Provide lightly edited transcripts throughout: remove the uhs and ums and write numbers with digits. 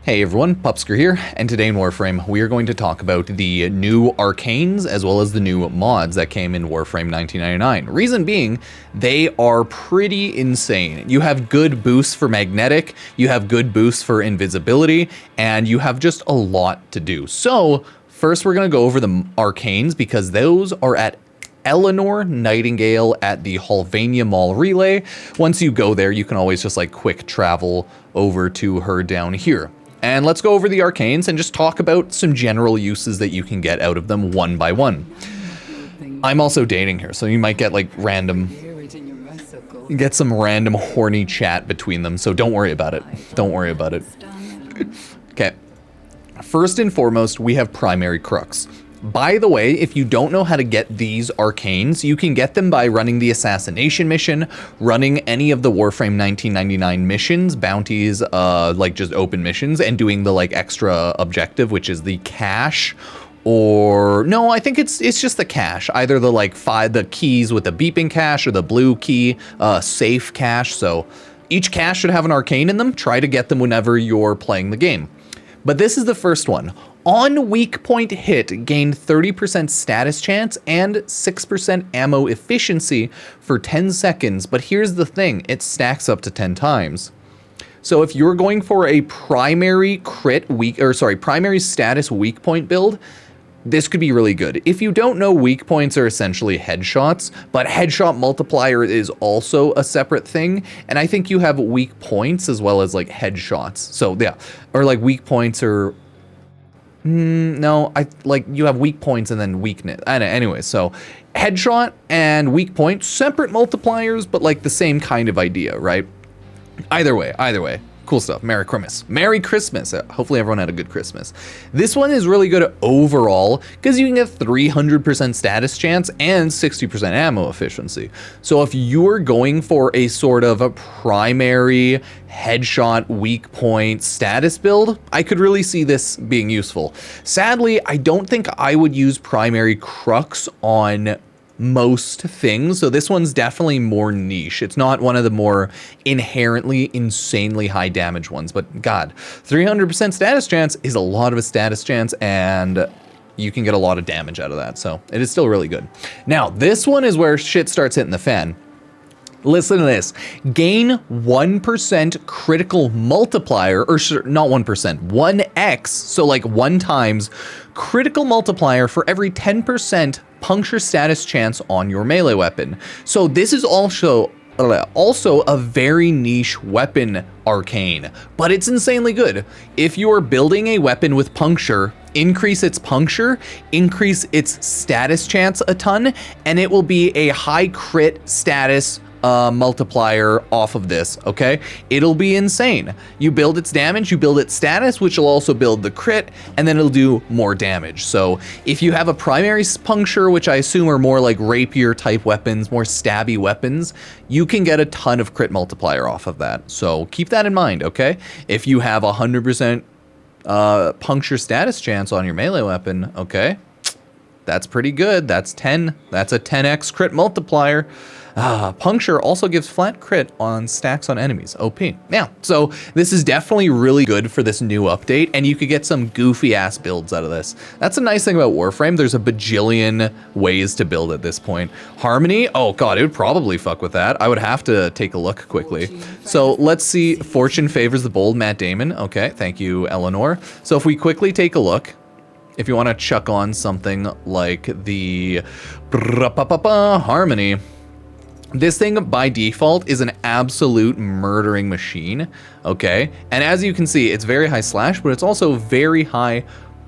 Hey everyone, Pupsker here, and today in Warframe we are going to talk about the new Arcanes as well as the new mods that came in Warframe 1999. Reason being, they are pretty insane. You have good boosts for magnetic, you have good boosts for invisibility, and you have just a lot to do. So first we're going to go over the Arcanes because those are at Eleanor Nightingale at the Halvania Mall Relay. Once you go there, you can always just like quick travel over to her down here. And let's go over the Arcanes and just talk about some general uses that you can get out of them one by one. I'm also dating her, so you might get like get some random horny chat between them, so don't worry about it. Don't worry about it. Okay. First and foremost, we have primary Crux. By the way, if you don't know how to get these Arcanes, you can get them by running the Assassination mission, running any of the Warframe 1999 missions, bounties, like just open missions, and doing the like extra objective, which is the cache, or no, I think it's just the cache, either the like the keys with the beeping cache or the blue key, safe cache. So each cache should have an Arcane in them. Try to get them whenever you're playing the game. But this is the first one. On weak point hit, gain 30% status chance and 6% ammo efficiency for 10 seconds. But here's the thing, it stacks up to 10 times. So if you're going for a primary primary status weak point build, this could be really good. If you don't know, weak points are essentially headshots, but headshot multiplier is also a separate thing. And I think you have weak points as well as like headshots. So yeah, or like weak points or no, you have weak points and then weakness. Anyway, so headshot and weak point, separate multipliers, but like the same kind of idea, right? Either way. Cool stuff. Merry Christmas. Merry Christmas. Hopefully everyone had a good Christmas. This one is really good overall because you can get 300% status chance and 60% ammo efficiency. So if you're going for a sort of a primary headshot weak point status build, I could really see this being useful. Sadly, I don't think I would use primary Crux on most things, so this one's definitely more niche. It's not one of the more inherently insanely high damage ones, but god, 300% status chance is a lot of a status chance, and you can get a lot of damage out of that, so it is still really good. Now, this one is where shit starts hitting the fan. Listen to this. Gain 1% critical multiplier, or not 1%, 1x, so like 1 times critical multiplier for every 10% puncture status chance on your melee weapon. So this is also a very niche weapon Arcane, but it's insanely good. If you are building a weapon with puncture, increase its puncture, increase its status chance a ton, and it will be a high crit status multiplier off of this, okay? It'll be insane. You build its damage, you build its status, which will also build the crit, and then it'll do more damage. So if you have a primary puncture, which I assume are more like rapier type weapons, more stabby weapons, you can get a ton of crit multiplier off of that. So keep that in mind, okay? If you have 100% puncture status chance on your melee weapon, okay? That's pretty good. That's 10. That's a 10x crit multiplier. Puncture also gives flat crit on stacks on enemies. OP. Yeah, so this is definitely really good for this new update, and you could get some goofy ass builds out of this. That's a nice thing about Warframe. There's a bajillion ways to build at this point. Harmony, oh god, it would probably fuck with that. I would have to take a look quickly. So let's see. Fortune favors the bold, Matt Damon. Okay, thank you, Eleanor. So if we quickly take a look, if you want to chuck on something like the Harmony, this thing by default is an absolute murdering machine, okay? And as you can see, it's very high slash, but it's also very high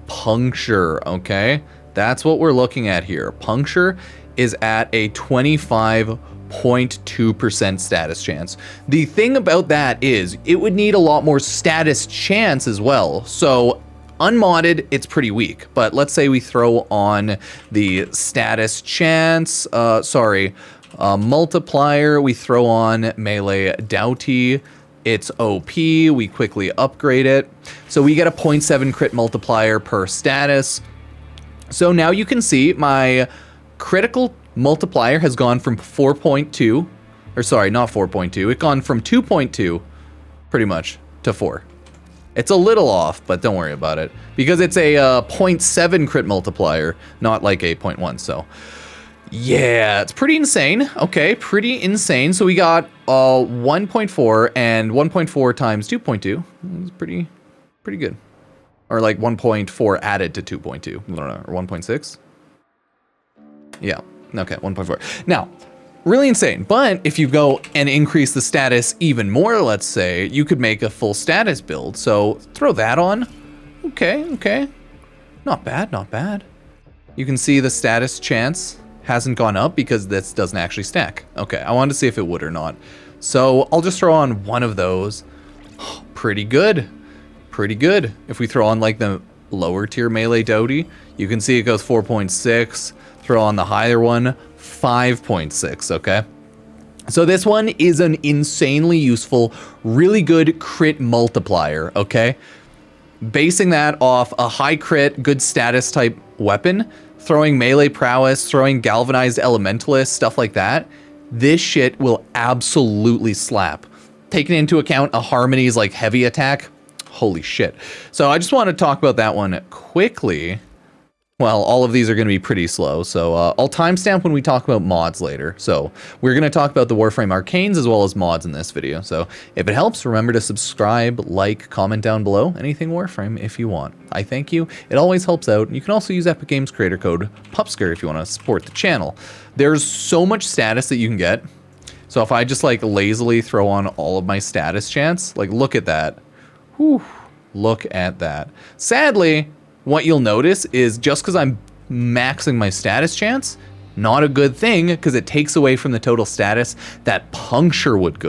puncture, okay? That's what we're looking at here. Puncture is at a 25.2% status chance. The thing about that is it would need a lot more status chance as well. So unmodded, it's pretty weak, but let's say we throw on the status chance, multiplier, we throw on melee Doughty, it's OP, we quickly upgrade it. So we get a 0.7 crit multiplier per status. So now you can see my critical multiplier has gone from 4.2, or sorry, not 4.2, it's gone from 2.2 pretty much to 4. It's a little off, but don't worry about it. Because it's a 0.7 crit multiplier, not like a 0.1, so... Yeah, it's pretty insane. Okay, pretty insane. So we got 1.4 and 1.4 times 2.2. It's pretty good. Or like 1.4 added to 2.2. I don't know, or 1.6? Yeah, okay, 1.4. Now, really insane. But if you go and increase the status even more, let's say, you could make a full status build. So throw that on. Okay. Not bad, not bad. You can see the status chance hasn't gone up because this doesn't actually stack. Okay, I wanted to see if it would or not. So I'll just throw on one of those. Pretty good. Pretty good. If we throw on like the lower tier melee Doughty, you can see it goes 4.6. Throw on the higher one, 5.6, okay? So this one is an insanely useful, really good crit multiplier, okay? Basing that off a high crit, good status type weapon, throwing melee prowess, throwing galvanized elementalist, stuff like that, this shit will absolutely slap. Taking into account a Harmony's like heavy attack, holy shit. So I just want to talk about that one quickly. Well, all of these are going to be pretty slow, so I'll timestamp when we talk about mods later. So we're going to talk about the Warframe Arcanes as well as mods in this video. So if it helps, remember to subscribe, like, comment down below, anything Warframe if you want. I thank you. It always helps out. You can also use Epic Games creator code Pupsker if you want to support the channel. There's so much status that you can get. So if I just like lazily throw on all of my status chance, like look at that. Whew, look at that. Sadly, what you'll notice is just because I'm maxing my status chance, not a good thing because it takes away from the total status that puncture would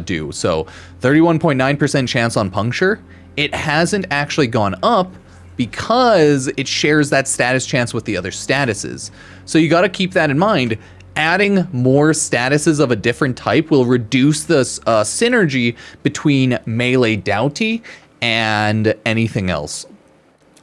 do. So 31.9% chance on puncture, it hasn't actually gone up because it shares that status chance with the other statuses. So you got to keep that in mind. Adding more statuses of a different type will reduce the synergy between melee Doughty and anything else.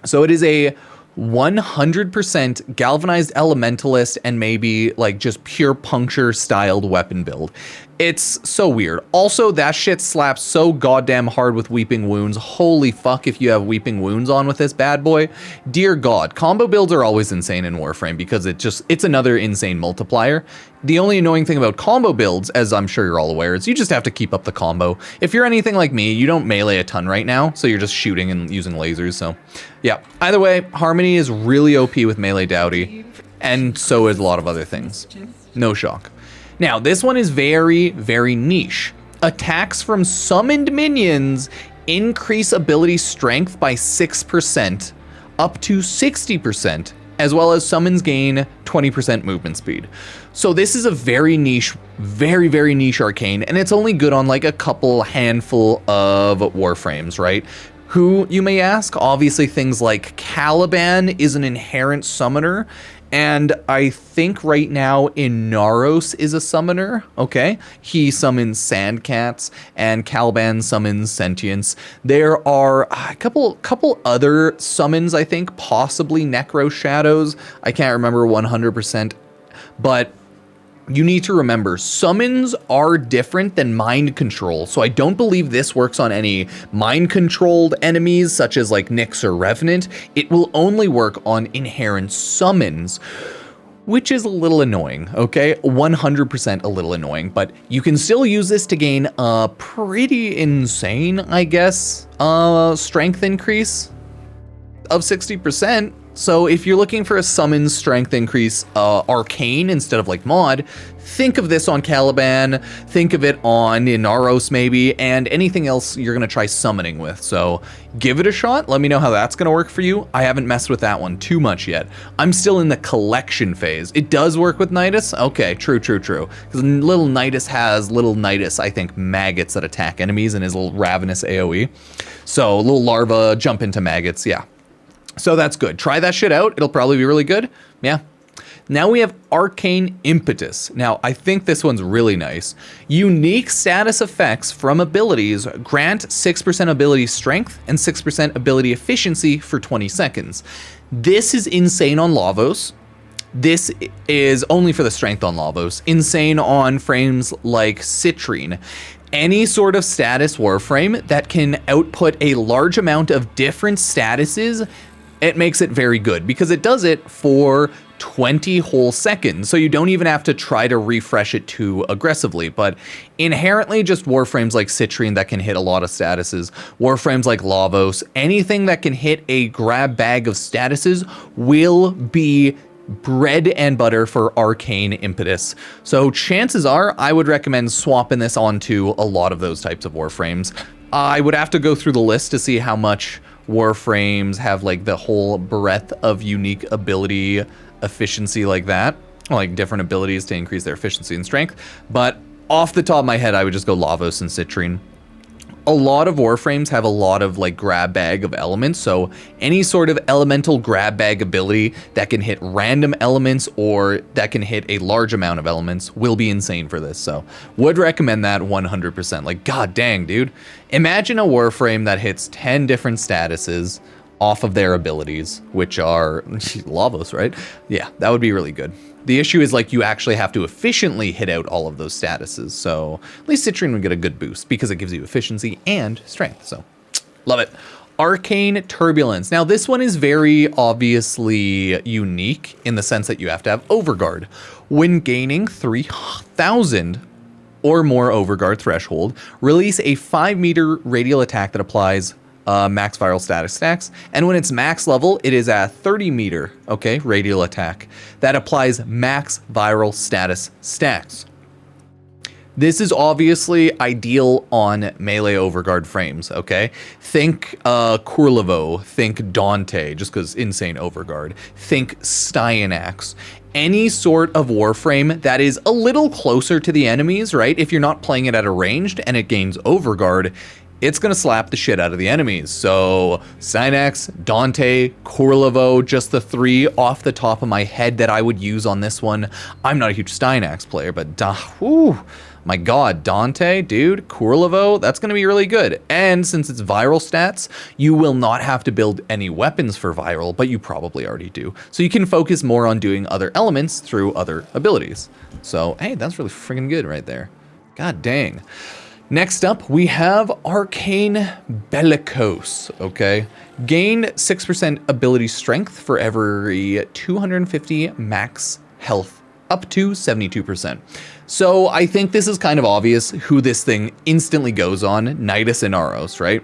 So it is a 100% galvanized elementalist and maybe like just pure puncture styled weapon build. It's so weird. Also, that shit slaps so goddamn hard with Weeping Wounds. Holy fuck if you have Weeping Wounds on with this bad boy. Dear God, combo builds are always insane in Warframe because it's another insane multiplier. The only annoying thing about combo builds, as I'm sure you're all aware, is you just have to keep up the combo. If you're anything like me, you don't melee a ton right now, so you're just shooting and using lasers, so yeah. Either way, Harmony is really OP with melee Doughty, and so is a lot of other things. No shock. Now, this one is very, very niche. Attacks from summoned minions increase ability strength by 6%, up to 60%, as well as summons gain 20% movement speed. So this is a very niche, very, very niche arcane, and it's only good on like a couple handful of Warframes, right? Who, you may ask? Obviously things like Caliban is an inherent summoner, and I think right now Inaros is a summoner, okay? He summons Sandcats, and Caliban summons Sentience. There are a couple other summons, I think, possibly Necro Shadows. I can't remember 100%, but you need to remember, summons are different than mind control, so I don't believe this works on any mind-controlled enemies, such as like Nyx or Revenant. It will only work on inherent summons, which is a little annoying, okay? 100% a little annoying, but you can still use this to gain a pretty insane, I guess, strength increase of 60%. So if you're looking for a summon strength increase, arcane instead of like mod, think of this on Caliban, think of it on Inaros maybe, and anything else you're gonna try summoning with. So give it a shot, let me know how that's gonna work for you. I haven't messed with that one too much yet. I'm still in the collection phase. It does work with Nidus? Okay, true. Because little Nidus, I think, maggots that attack enemies in his little ravenous AoE. So little larva jump into maggots, yeah. So that's good. Try that shit out. It'll probably be really good. Yeah. Now we have Arcane Impetus. Now, I think this one's really nice. Unique status effects from abilities grant 6% ability strength and 6% ability efficiency for 20 seconds. This is insane on Lavos. This is only for the strength on Lavos. Insane on frames like Citrine. Any sort of status Warframe that can output a large amount of different statuses, it makes it very good because it does it for 20 whole seconds. So you don't even have to try to refresh it too aggressively. But inherently, just Warframes like Citrine that can hit a lot of statuses, Warframes like Lavos, anything that can hit a grab bag of statuses will be bread and butter for Arcane Impetus. So chances are I would recommend swapping this onto a lot of those types of Warframes. I would have to go through the list to see how much Warframes have like the whole breadth of unique ability efficiency like that, like different abilities to increase their efficiency and strength. But off the top of my head, I would just go Lavos and Citrine. A lot of Warframes have a lot of like grab bag of elements, so any sort of elemental grab bag ability that can hit random elements or that can hit a large amount of elements will be insane for this. So would recommend that 100%. Like, god dang, dude. Imagine a Warframe that hits 10 different statuses off of their abilities, which are Lavos, right? Yeah, that would be really good. The issue is like you actually have to efficiently hit out all of those statuses. So at least Citrine would get a good boost because it gives you efficiency and strength. So love it. Arcane Turbulence. Now this one is very obviously unique in the sense that you have to have Overguard. When gaining 3,000 or more Overguard threshold, release a 5-meter radial attack that applies max viral status stacks, and when it's max level, it is a 30-meter, okay, radial attack that applies max viral status stacks. This is obviously ideal on melee Overguard frames, okay? Think Kurlevo, think Dante, just because insane Overguard. Think Styanax. Any sort of Warframe that is a little closer to the enemies, right? If you're not playing it at a ranged and it gains Overguard, it's going to slap the shit out of the enemies. So Styanax, Dante, Kurlevo, just the three off the top of my head that I would use on this one. I'm not a huge Styanax player, but my god, Dante, dude, Kurlevo, that's going to be really good. And since it's viral stats, you will not have to build any weapons for viral, but you probably already do. So you can focus more on doing other elements through other abilities. So, hey, that's really freaking good right there. God dang. Next up, we have Arcane Bellicose, okay? Gain 6% ability strength for every 250 max health, up to 72%. So I think this is kind of obvious who this thing instantly goes on, Nidus and Aros, right?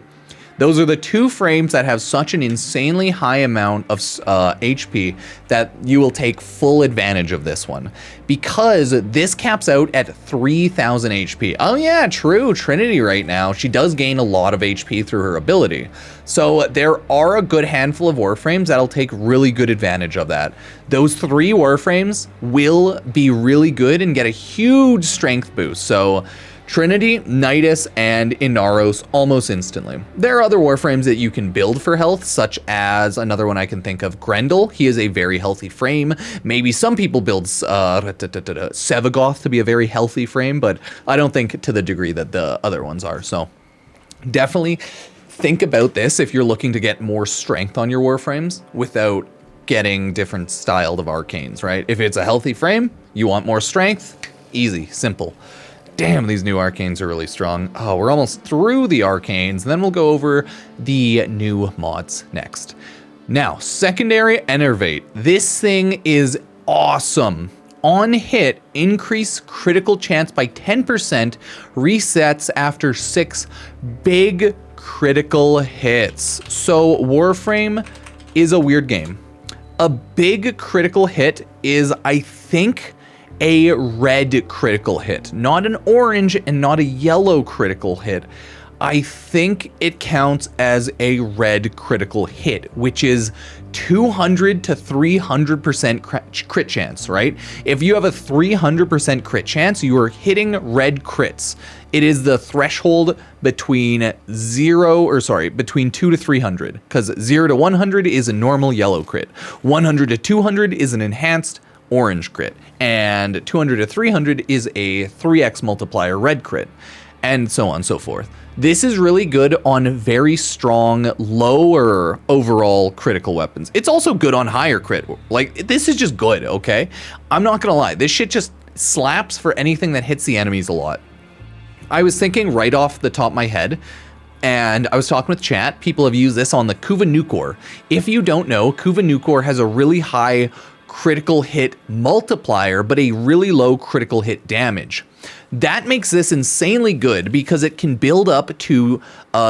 Those are the two frames that have such an insanely high amount of HP that you will take full advantage of this one. Because this caps out at 3,000 HP. Oh yeah, true, Trinity right now. She does gain a lot of HP through her ability. So there are a good handful of Warframes that'll take really good advantage of that. Those three Warframes will be really good and get a huge strength boost. So Trinity, Nidus, and Inaros almost instantly. There are other Warframes that you can build for health, such as another one I can think of, Grendel. He is a very healthy frame. Maybe some people build Sevagoth to be a very healthy frame, but I don't think to the degree that the other ones are. So definitely think about this if you're looking to get more strength on your Warframes without getting different styled of Arcanes, right? If it's a healthy frame, you want more strength, easy, simple. Damn, these new Arcanes are really strong. Oh, we're almost through the Arcanes, and then we'll go over the new mods next. Now, secondary Enervate. This thing is awesome. On hit, increase critical chance by 10%, resets after 6 big critical hits. So Warframe is a weird game. A big critical hit is, I think, a red critical hit, not an orange and not a yellow critical hit. I think it counts as a red critical hit, which is 200 to 300% crit chance, right? If you have a 300% crit chance, you are hitting red crits. It is the threshold between between 2 to 300, because 0 to 100 is a normal yellow crit. 100 to 200 is an enhanced orange crit, and 200 to 300 is a 3x multiplier red crit, and so on and so forth. This is really good on very strong, lower overall critical weapons. It's also good on higher crit. Like, this is just good, okay? I'm not gonna lie, this shit just slaps for anything that hits the enemies a lot. I was thinking right off the top of my head, and I was talking with chat, people have used this on the Kuva Nukor. If you don't know, Kuva Nukor has a really high critical hit multiplier, but a really low critical hit damage. That makes this insanely good because it can build up to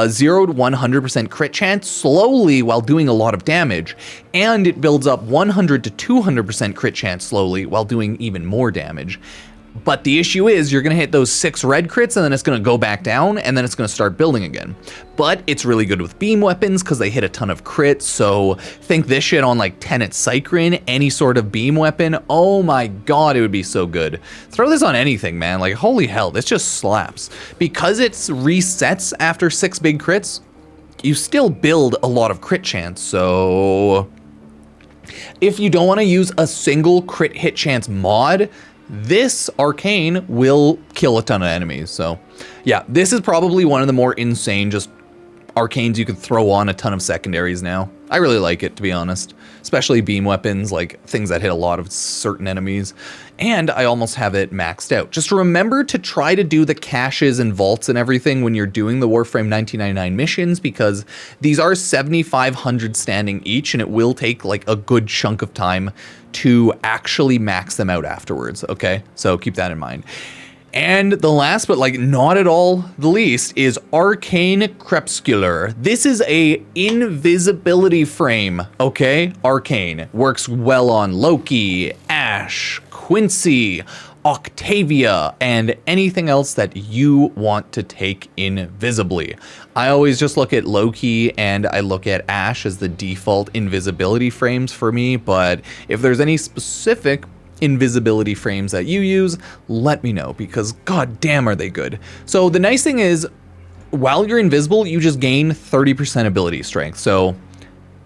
0 to 100% crit chance slowly while doing a lot of damage, and it builds up 100 to 200% crit chance slowly while doing even more damage. But the issue is you're going to hit those 6 red crits and then it's going to go back down and then it's going to start building again. But it's really good with beam weapons because they hit a ton of crits. So think this shit on like Tenet Cycrin, any sort of beam weapon. Oh my god, it would be so good. Throw this on anything, man. Like, holy hell, this just slaps. Because it resets after 6 big crits, you still build a lot of crit chance. So if you don't want to use a single crit hit chance mod, this Arcane will kill a ton of enemies. So yeah, this is probably one of the more insane just Arcanes you could throw on a ton of secondaries now. I really like it, to be honest, especially beam weapons, like things that hit a lot of certain enemies. And I almost have it maxed out. Just remember to try to do the caches and vaults and everything when you're doing the Warframe 1999 missions, because these are 7,500 standing each, and it will take like a good chunk of time to actually max them out afterwards, okay? So keep that in mind. And the last, but like not at all the least, is Arcane Crepuscular. This is a invisibility frame, okay? Arcane works well on Loki, Ashe, Quincy, Octavia, and anything else that you want to take invisibly. I always just look at Loki and I look at Ashe as the default invisibility frames for me, but if there's any specific invisibility frames that you use, let me know, because god damn are they good. So the nice thing is, while you're invisible, you just gain 30% ability strength. So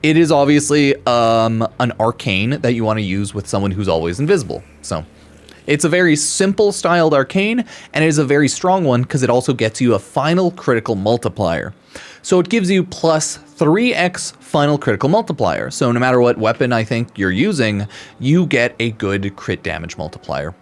it is obviously an arcane that you want to use with someone who's always invisible. So it's a very simple styled arcane, and it is a very strong one because it also gets you a final critical multiplier. So it gives you plus 3x final critical multiplier. So no matter what weapon I think you're using, you get a good crit damage multiplier.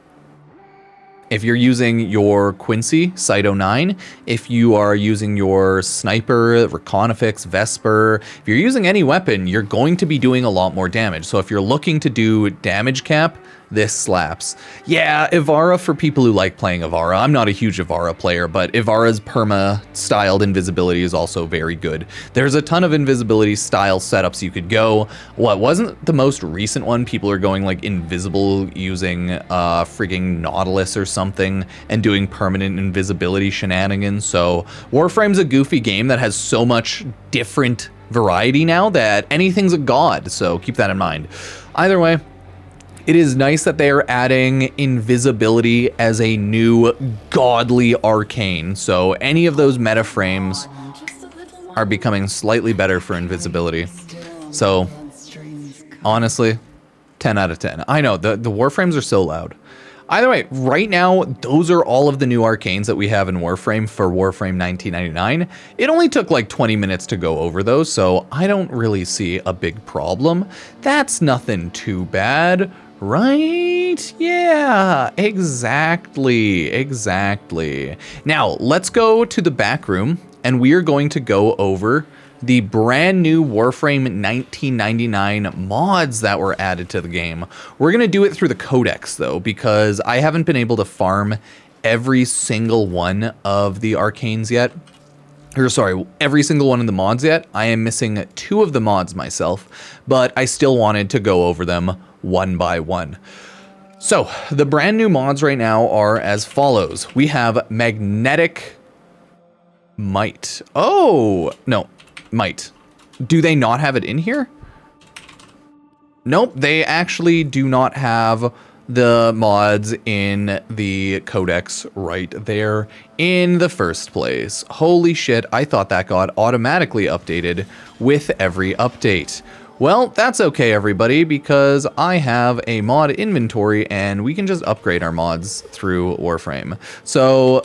If you're using your Quincy, Cyto 9, if you are using your Sniper, Reconifix, Vesper, if you're using any weapon, you're going to be doing a lot more damage. So if you're looking to do damage cap, this slaps. Yeah, Ivara for people who like playing Ivara. I'm not a huge Ivara player, but Ivara's perma-styled invisibility is also very good. There's a ton of invisibility style setups you could go. What wasn't the most recent one? People are going like invisible using frigging Nautilus or something and doing permanent invisibility shenanigans. So Warframe's a goofy game that has so much different variety now that anything's a god. So keep that in mind. Either way, it is nice that they are adding invisibility as a new godly arcane. So any of those meta frames are becoming slightly better for invisibility. So honestly, 10 out of 10. I know the Warframes are so loud. Either way, right now, those are all of the new arcanes that we have in Warframe for Warframe 1999. It only took like 20 minutes to go over those, so I don't really see a big problem. That's nothing too bad. Right? Yeah, exactly. Now, let's go to the back room, and we are going to go over the brand new Warframe 1999 mods that were added to the game. We're going to do it through the codex, though, because I haven't been able to farm every single one of the arcanes yet. Or sorry, every single one of the mods yet. I am missing 2 of the mods myself, but I still wanted to go over them one by one. So the brand new mods right now are as follows. We have Magnetic Might. Oh, no, Might. Do they not have it in here? Nope, they actually do not have the mods in the codex right there in the first place. Holy shit, I thought that got automatically updated with every update. Well, that's okay, everybody, because I have a mod inventory and we can just upgrade our mods through Warframe. So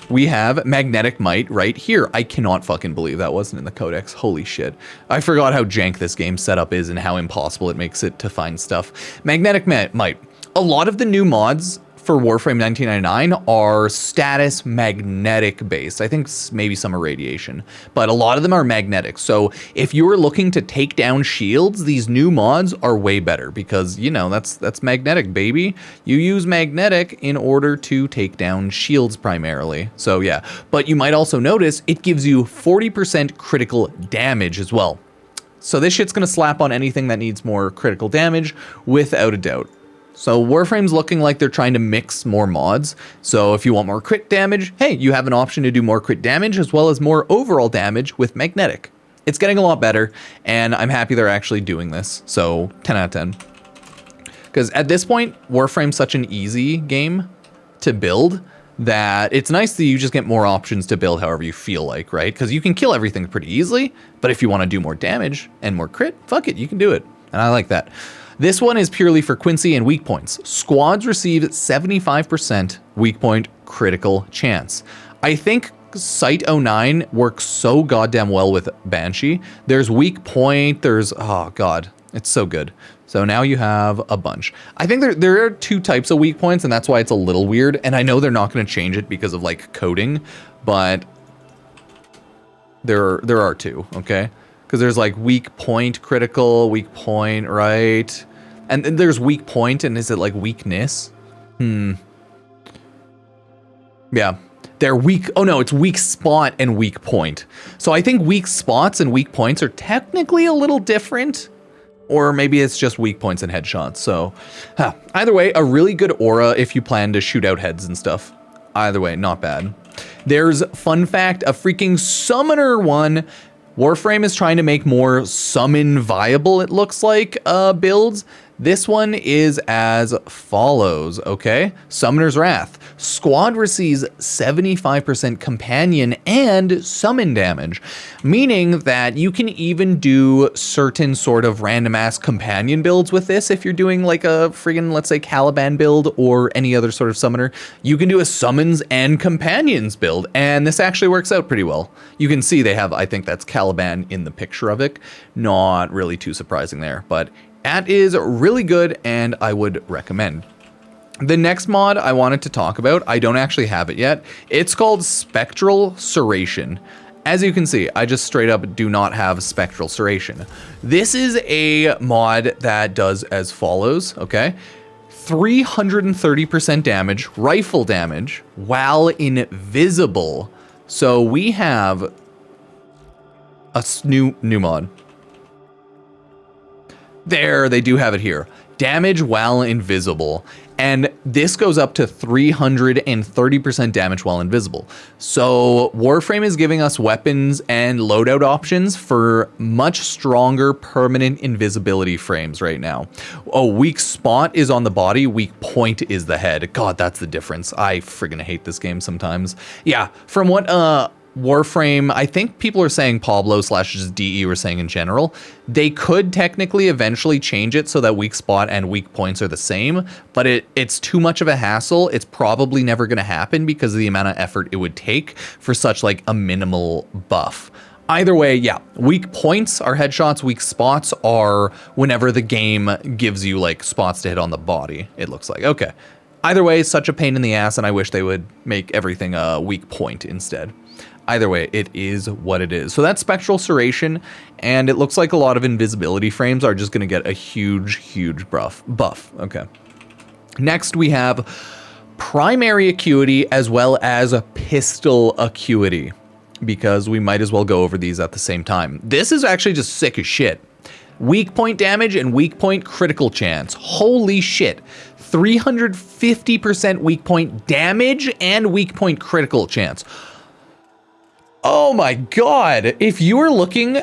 we have Magnetic Might right here. I cannot fucking believe that wasn't in the codex. Holy shit. I forgot how jank this game setup is and how impossible it makes it to find stuff. Magnetic Might. A lot of the new mods for Warframe 1999 are status magnetic based. I think maybe some irradiation, but a lot of them are magnetic. So if you were looking to take down shields, these new mods are way better because, you know, that's magnetic, baby. You use magnetic in order to take down shields primarily. So yeah, but you might also notice it gives you 40% critical damage as well. So this shit's gonna slap on anything that needs more critical damage without a doubt. So Warframe's looking like they're trying to mix more mods. So if you want more crit damage, hey, you have an option to do more crit damage as well as more overall damage with magnetic. It's getting a lot better, and I'm happy they're actually doing this. So 10 out of 10. Because at this point, Warframe's such an easy game to build that it's nice that you just get more options to build however you feel like, right? Because you can kill everything pretty easily, but if you want to do more damage and more crit, fuck it, you can do it. And I like that. This one is purely for Quincy and weak points. Squads receive 75% weak point critical chance. I think Site 09 works so goddamn well with Banshee. There's weak point, there's, oh god, it's so good. So now you have a bunch. I think there are two types of weak points, and that's why it's a little weird. And I know they're not going to change it because of like coding, but there are two, okay? Because there's like weak point critical, weak point, right? And then there's weak point, and is it like weakness? Yeah. They're weak. Oh no, it's weak spot and weak point. So I think weak spots and weak points are technically a little different. Or maybe it's just weak points and headshots. So either way, a really good aura if you plan to shoot out heads and stuff. Either way, not bad. There's, fun fact, a freaking summoner one. Warframe is trying to make more summon viable, it looks like, builds. This one is as follows, okay? Summoner's Wrath. Squad receives 75% companion and summon damage, meaning that you can even do certain sort of random ass companion builds with this. If you're doing like a friggin', let's say, Caliban build or any other sort of summoner, you can do a summons and companions build, and this actually works out pretty well. You can see they have, I think that's Caliban in the picture of it. Not really too surprising there, but that is really good and I would recommend. The next mod I wanted to talk about, I don't actually have it yet. It's called Spectral Serration. As you can see, I just straight up do not have Spectral Serration. This is a mod that does as follows, okay? 330% damage, rifle damage, while invisible. So we have a new mod. There, they do have it here. Damage while invisible. And this goes up to 330% damage while invisible. So Warframe is giving us weapons and loadout options for much stronger permanent invisibility frames right now. Oh, weak spot is on the body, weak point is the head. God, that's the difference. I friggin' hate this game sometimes. Yeah, from what Warframe, I think people are saying Pablo / just DE were saying in general, they could technically eventually change it so that weak spot and weak points are the same, but it's too much of a hassle. It's probably never going to happen because of the amount of effort it would take for such like a minimal buff. Either way, yeah, weak points are headshots, weak spots are whenever the game gives you like spots to hit on the body, it looks like. Okay. Either way, such a pain in the ass, and I wish they would make everything a weak point instead. Either way, it is what it is. So that's Spectral Serration, and it looks like a lot of invisibility frames are just going to get a huge, huge buff. Okay. Next, we have Primary Acuity as well as Pistol Acuity, because we might as well go over these at the same time. This is actually just sick as shit. Weak point damage and weak point critical chance. Holy shit. 350% weak point damage and weak point critical chance. Oh my god, if you are looking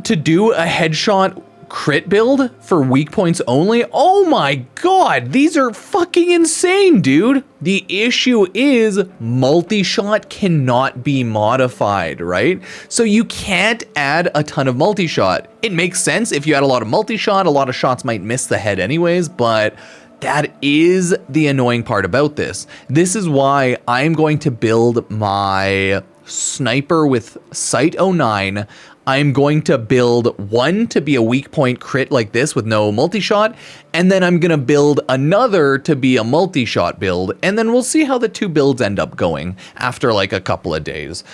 to do a headshot crit build for weak points only, oh my god, these are fucking insane, dude. The issue is multi-shot cannot be modified, right? So you can't add a ton of multi-shot. It makes sense if you add a lot of multi-shot, a lot of shots might miss the head anyways, but that is the annoying part about this. This is why I'm going to build my sniper with Site 09. I'm going to build one to be a weak point crit like this with no multi-shot, and then I'm going to build another to be a multi-shot build, and then we'll see how the two builds end up going after like a couple of days.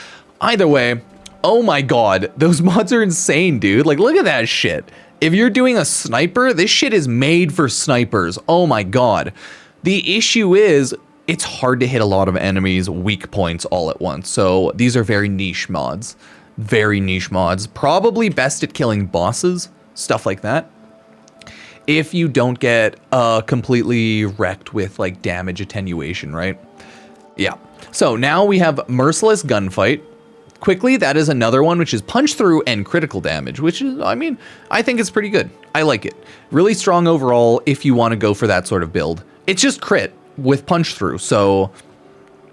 Either way, oh my god, those mods are insane, dude. Like, look at that shit. If you're doing a sniper, this shit is made for snipers. Oh my god. The issue is, it's hard to hit a lot of enemies' weak points all at once. So these are very niche mods. Very niche mods. Probably best at killing bosses, stuff like that. If you don't get completely wrecked with like damage attenuation, right? Yeah. So now we have Merciless Gunfight. Quickly, that is another one which is punch through and critical damage, which is, I mean, I think it's pretty good. I like it. Really strong overall if you want to go for that sort of build. It's just crit with punch through, so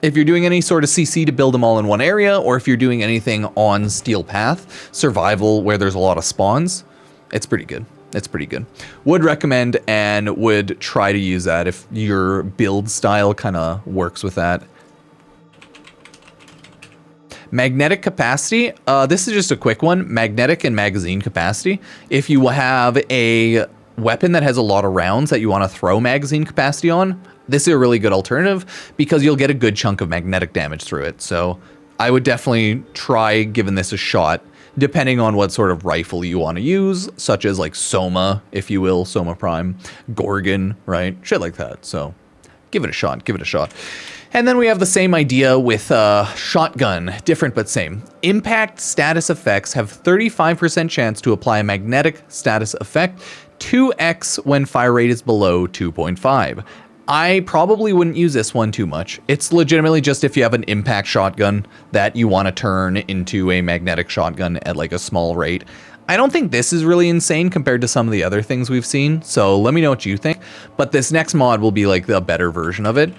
if you're doing any sort of CC to build them all in one area, or if you're doing anything on Steel Path, survival where there's a lot of spawns, it's pretty good. It's pretty good. Would recommend and would try to use that if your build style kind of works with that. Magnetic capacity, this is just a quick one. Magnetic and magazine capacity. If you have a weapon that has a lot of rounds that you want to throw magazine capacity on, this is a really good alternative because you'll get a good chunk of magnetic damage through it. So I would definitely try giving this a shot, depending on what sort of rifle you want to use, such as like Soma, if you will, Soma Prime, Gorgon, right? Shit like that. So give it a shot, give it a shot. And then we have the same idea with shotgun, different but same. Impact status effects have 35% chance to apply a magnetic status effect, 2x when fire rate is below 2.5. I probably wouldn't use this one too much. It's legitimately just if you have an impact shotgun that you want to turn into a magnetic shotgun at like a small rate. I don't think this is really insane compared to some of the other things we've seen, so let me know what you think. But this next mod will be like the better version of it.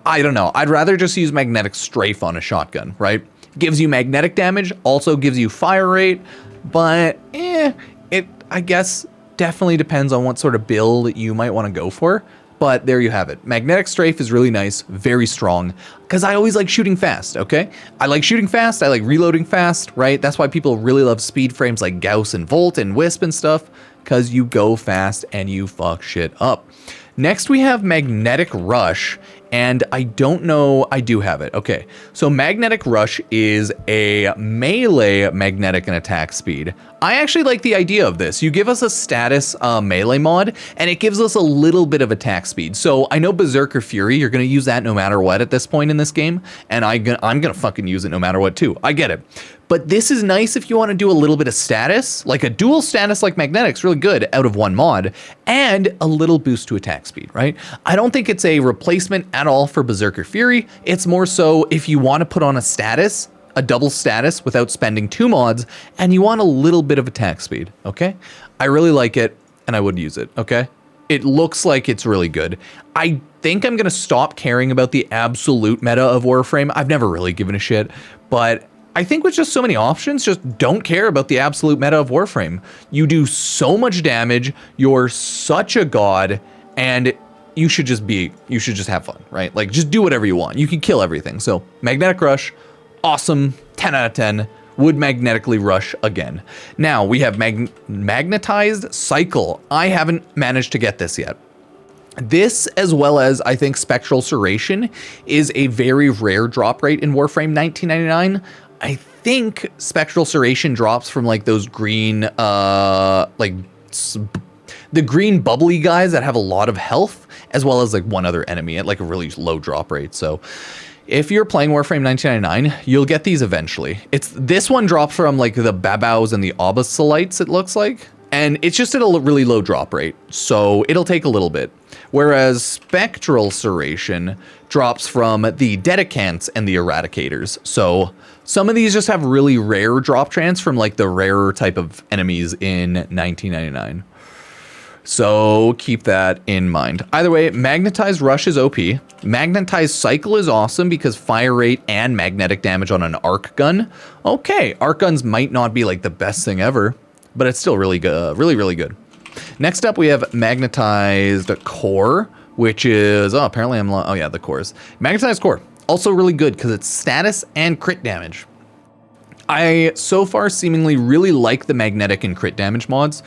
I don't know. I'd rather just use magnetic strafe on a shotgun, right? Gives you magnetic damage, also gives you fire rate, but it, I guess, definitely depends on what sort of build you might want to go for. But there you have it. Magnetic strafe is really nice, very strong, because I always like shooting fast, okay? I like shooting fast, I like reloading fast, right? That's why people really love speed frames like Gauss and Volt and Wisp and stuff, because you go fast and you fuck shit up. Next we have Magnetic Rush, and I don't know, I do have it. Okay, so Magnetic Rush is a melee magnetic and attack speed. I actually like the idea of this. You give us a status melee mod, and it gives us a little bit of attack speed. So I know Berserker Fury, you're gonna use that no matter what at this point in this game, and I'm gonna fucking use it no matter what too. I get it. But this is nice if you want to do a little bit of status, like a dual status like Magnetic's really good out of one mod, and a little boost to attack speed, right? I don't think it's a replacement at all for Berserker Fury. It's more so if you want to put on a status, a double status without spending two mods, and you want a little bit of attack speed, okay? I really like it, and I would use it, okay? It looks like it's really good. I think I'm going to stop caring about the absolute meta of Warframe. I've never really given a shit, but I think with just so many options, just don't care about the absolute meta of Warframe. You do so much damage, you're such a god, and you should just have fun, right? Like, just do whatever you want. You can kill everything. So, Magnetic Rush, awesome, 10 out of 10. Would magnetically rush again. Now, we have Magnetized Cycle. I haven't managed to get this yet. This, as well as, I think, Spectral Serration, is a very rare drop rate in Warframe 1999. I think Spectral Serration drops from like those green, the green bubbly guys that have a lot of health, as well as like one other enemy at like a really low drop rate. So if you're playing Warframe 1999, you'll get these eventually. This one drops from like the Babaus and the Obosolites, it looks like. And it's just at a really low drop rate, so it'll take a little bit. Whereas Spectral Serration drops from the Dedicants and the Eradicators. So some of these just have really rare drop trans from like the rarer type of enemies in 1999. So keep that in mind. Either way, Magnetized Rush is OP. Magnetized Cycle is awesome because fire rate and magnetic damage on an arc gun. Okay, arc guns might not be like the best thing ever, but it's still really good, really good. Next up, we have Magnetized Core, which is, apparently the cores. Magnetized Core, also really good because it's status and crit damage. I so far seemingly really like the magnetic and crit damage mods,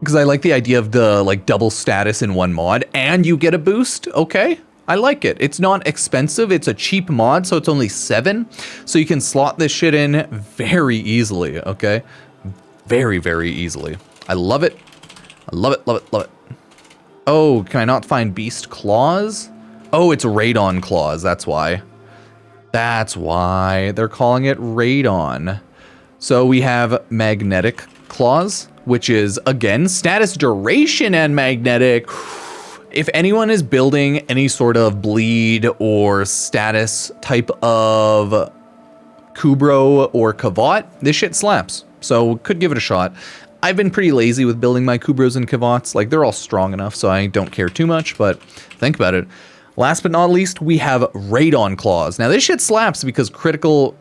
because I like the idea of the like double status in one mod and you get a boost. Okay, I like it. It's not expensive. It's a cheap mod, so it's only 7. So you can slot this shit in very easily, okay? Very, very easily. I love it. I love it, love it, love it. Oh, can I not find beast claws? Oh, it's Radon claws, that's why. That's why they're calling it Radon. So we have magnetic claws, which is, again, status duration and magnetic. If anyone is building any sort of bleed or status type of Kubro or Kavot, this shit slaps. So could give it a shot. I've been pretty lazy with building my Kubros and Kavots. Like, they're all strong enough, so I don't care too much, but think about it. Last but not least, we have Radon claws. Now, this shit slaps because critical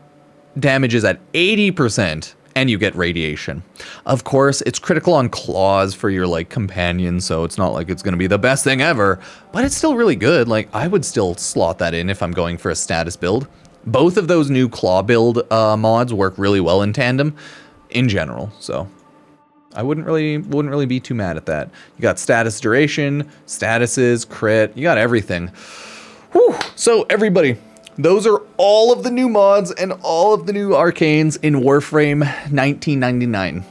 damage is at 80%. And you get radiation. Of course, it's critical on claws for your like companion, so it's not like it's gonna be the best thing ever, but it's still really good. Like, I would still slot that in if I'm going for a status build. Both of those new claw build mods work really well in tandem in general, so I wouldn't really be too mad at that. You got status duration, statuses, crit, you got everything. Whew. So everybody, those are all of the new mods and all of the new arcanes in Warframe 1999.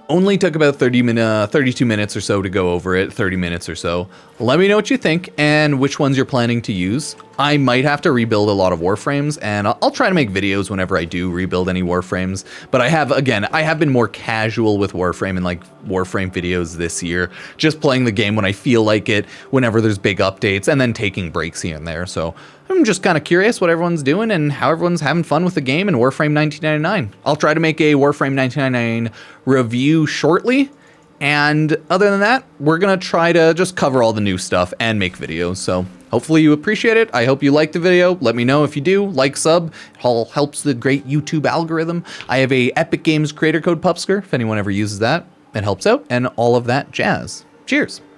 Only took about 32 minutes or so to go over it, 30 minutes or so. Let me know what you think and which ones you're planning to use. I might have to rebuild a lot of Warframes, and I'll try to make videos whenever I do rebuild any Warframes. But I have been more casual with Warframe and like Warframe videos this year, just playing the game when I feel like it, whenever there's big updates, and then taking breaks here and there. So I'm just kind of curious what everyone's doing and how everyone's having fun with the game in Warframe 1999. I'll try to make a Warframe 1999 review shortly. And other than that, we're going to try to just cover all the new stuff and make videos. So hopefully you appreciate it. I hope you liked the video. Let me know if you do. Like, sub. It all helps the great YouTube algorithm. I have a Epic Games creator code Pupsker if anyone ever uses that. It helps out and all of that jazz. Cheers.